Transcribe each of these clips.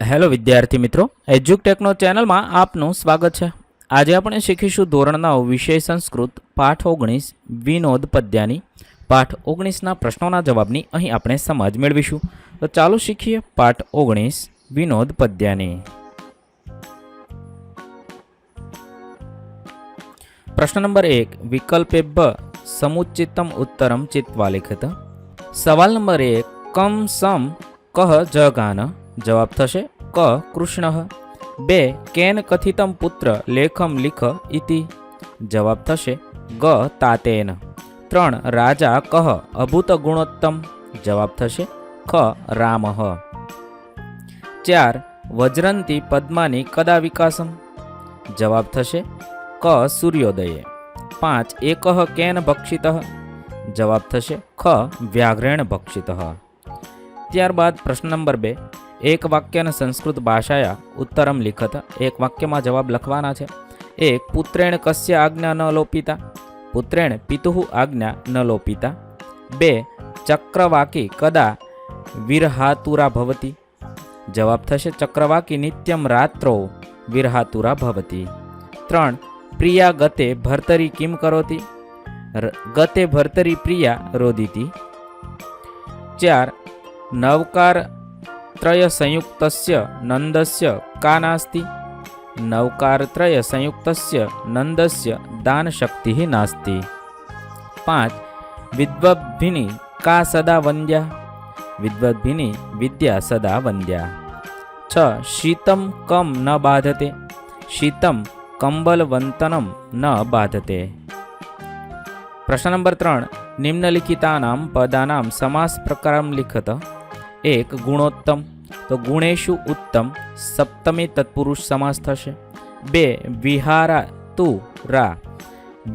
Hello વિદ્યાર્થી મિત્રો, એજ્યુકટેકનો ચેનલમાં આપનું સ્વાગત છે। આજે આપણે શીખીશું ધોરણ 9 વિષય સંસ્કૃત પાઠ 19 વિનોદ પદ્યાની પાઠ 19ના પ્રશ્નોના જવાબની અહીં આપણે સમજ મેળવીશું। તો ચાલો શીખીએ પાઠ 19 વિનોદ પદ્યાની। प्रश्न नंबर 1 विकल्पे ब समुचितम उत्तरम चित्वा लिखित। सवाल नंबर 1 कम सम कह जगान, जवाब थशे क कृष्ण। बे केन कथितम पुत्र लेखम लिख इति, जवाब थशे ग तातेन। 3 राजा कह अभूत गुणोत्तम, जवाब थशे ख रामः। 4 वज्रंती पद्मानी कदा विकासम, जवाब थशे क सूर्योदये। 5 एकः केन भक्षितः, जवाब थशे ख व्याघ्रेण भक्षितः। त्यारबाद प्रश्न नंबर 2 एक वाक्यन संस्कृत भाषाया उत्तरम लिखत। एक वाक्य में जवाब लखवाना छे। 1 पुत्रेण कस्य आज्ञा न लोपिता, पुत्रेण पितुः आज्ञा न लोपिता। 2 चक्रवाकी कदा विरहातुरा भवति, जवाब थशे चक्रवाकी नित्यं रात्रौ विरहातुरा भवति। 3 प्रिया गते भर्तरी किम करोति, गते भर्तरी प्रिया रोदिति। 4 नवकार त्रय संयुक्तस्य नंदस्य का नास्ति, नवकार त्रय संयुक्तस्य नंदस्य दान शक्ति नास्ति। 5 विद्वद्भिनी का सदा वन्द्या, विद्वद्भिनी विद्या सदा वन्द्या। 6 शीतम कम न बाधते, शीतम कंबलवंतनम न बाधते। प्रश्न नंबर 3 निम्नलिखितानां पदानां समास प्रकारं लिखत। 1 गुणोत्तम, तो गुणेषु उत्तम सप्तमी तत्पुरुष समास थशे। 2 विहारातुरा,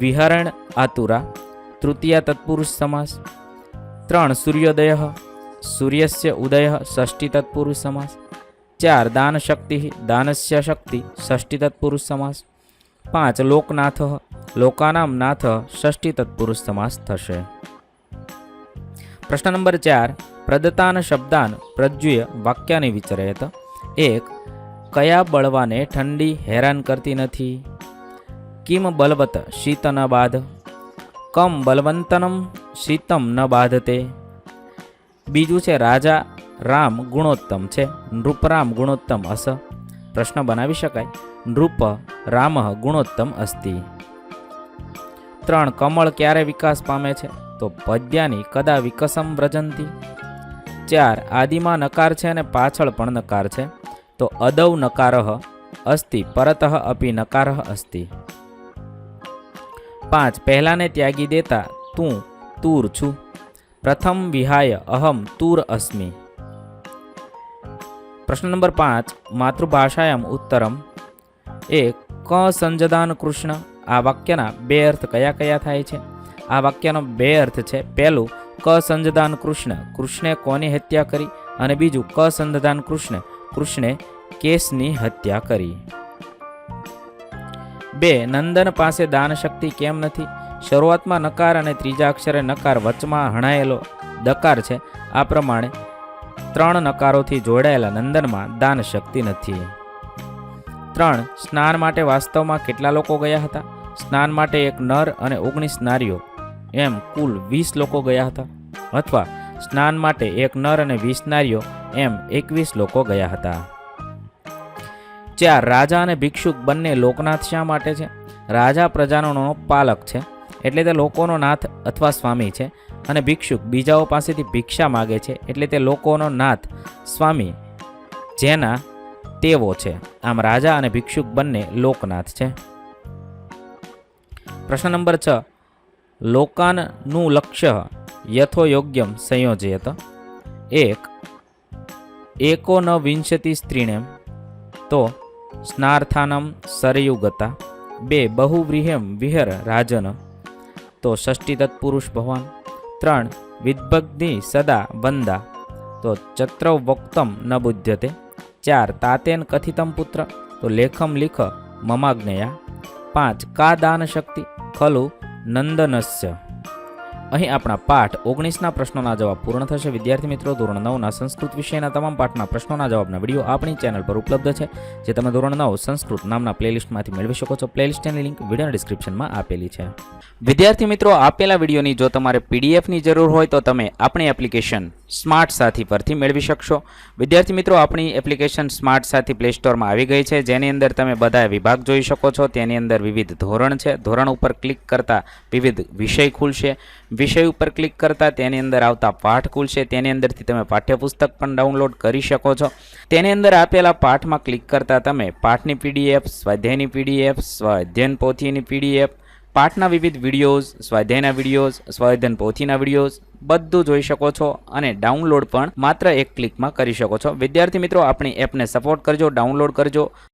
विहरण आतुरा तृतीया तत्पुरुष समास। 3 सूर्योदयः, सूर्यस्य उदयः षष्ठी तत्पुरुष समास। 4 दान शक्ति, दानस्य शक्ति षष्ठी तत्पुरुष समास। 5 लोकनाथः, लोकानां नाथः षष्ठी तत्पुरुष समास थशे। प्रश्न नंबर 4 प्रदत्तान शब्दान प्रज्वय वाक्याने विचारयत। 1 कया बळवाने ठंडी हैरान करती नथी, किम बलवत शीत न बाध, कम बलवंतनम शीतम न बाधते। बीजू छे राजा राम गुणोत्तम छे, नृपराम गुणोत्तम अस। प्रश्न बनावी शकाय नृप राम गुणोत्तम अस्ति। 3 कमल क्यारे विकास पामे छे, तो पद्यानी कदा विकसम व्रजंती। 4 आदिमा नकार छे ने पाछळ पण नकार छे, तो अदौ नकारः अस्ति परतः अपि नकारः अस्ति। 5 पहलाने त्यागी देता तू तूर छु, प्रथम विहाय अहम तूर अस्मि। प्रश्न नंबर 5 मातृभाषायाम उत्तरम। 1 क संजदान कृष्ण, आ वाक्यना 2 अर्थ कया कया थाय छे। आ वाक्यनो 2 अर्थ छे। पहलू क संजदान कृष्ण, कृष्णे कोनी हत्या करी, अने बीजू क संजदान कृष्ण, कृष्णे केसनी हत्या करी। 2 नंदन पासे दान शक्ति केम नथी, शरूआत में नकार अने त्रीजा अक्षरे नकार वचमां हणायेलो दकार छे। आ प्रमाणे 3 नकारोथी जोड़ायेला नंदन में दान शक्ति नथी। 3 स्नान माटे वास्तव में केटला लोको गया हता, स्नान माटे 1 नर अने 19 नारीओ एम कुल 20 लोको गया हता, अथवा स्नान माटे 1 नर अने 20 नारीओ एम 21 लोको गया हता। 4 राजा अने भिक्षुक बंने लोकनाथ शा माटे छे, राजा प्रजानो पालक छे एटले ते लोकोनो नाथ अथवा स्वामी छे, अने भिक्षुक बीजाओ पासेथी भिक्षा मागे छे एटले ते लोकोनो नाथ स्वामी जेना तेवो छे। आम राजा अने भिक्षुक बंने लोकनाथ छे। प्रश्न नंबर 6 लोकानु लक्ष्य यथोयोग्यम संयोजयत। 1 एको न विंशति स्त्रीणेम, तो स्नार्थानम सरयुगता। 2 बहुव्रीहेम विहर राजन, तो षष्ठी तत्पुरुष भवान। 3 विद्भग्नि सदा वंदा, तो चत्रौ वक्तम न बुध्यते। 4 तातेन कथितम पुत्र, तो लेखम लिख ममाज्ञया। 5 का दान शक्ति खलु नंदनस्य, અહીં આપણા પાઠ 19ના પ્રશ્નોના જવાબ પૂર્ણ થશે. વિદ્યાર્થી મિત્રો, ધોરણ 9ના સંસ્કૃત વિષયના તમામ પાઠના પ્રશ્નોના જવાબના વિડીયો આપણી ચેનલ પર ઉપલબ્ધ છે, જે તમે ધોરણ 9 સંસ્કૃત નામના પ્લેલિસ્ટમાંથી મેળવી શકો છો. પ્લેલિસ્ટની લિંક વિડીયોના ડિસ્ક્રિપ્શનમાં આપેલી છે. વિદ્યાર્થી મિત્રો, આપેલા વિડીયોની જો તમારે પીડીએફની જરૂર હોય તો તમે આપણી એપ્લિકેશન સ્માર્ટ સાથી પરથી મેળવી શકશો. વિદ્યાર્થી મિત્રો, આપણી એપ્લિકેશન સ્માર્ટ સાથી પ્લે સ્ટોરમાં આવી ગઈ છે, જેની અંદર તમે બધા વિભાગ જોઈ શકો છો. તેની અંદર વિવિધ ધોરણ છે. ધોરણ ઉપર ક્લિક કરતા વિવિધ વિષય ખુલશે. વિષય ઉપર ક્લિક કરતા તેની અંદર આવતા પાઠ ખુલશે. તેની અંદરથી તમે પાઠ્યપુસ્તક પણ ડાઉનલોડ કરી શકો છો. તેની અંદર આપેલા પાઠમાં ક્લિક કરતા તમે પાઠની પીડીએફ, સ્વાધ્યાયની પીડીએફ, સ્વાધ્યાયન પોથીની પીડીએફ, પાઠના વિવિધ વિડીયોઝ, સ્વાધ્યાયના વિડીયોઝ, સ્વાધ્યાયન પોથીના વિડીયોઝ બધું જોઈ શકો છો અને ડાઉનલોડ પણ માત્ર એક ક્લિકમાં કરી શકો છો. વિદ્યાર્થી મિત્રો, આપણી એપને સપોર્ટ કરજો, ડાઉનલોડ કરજો.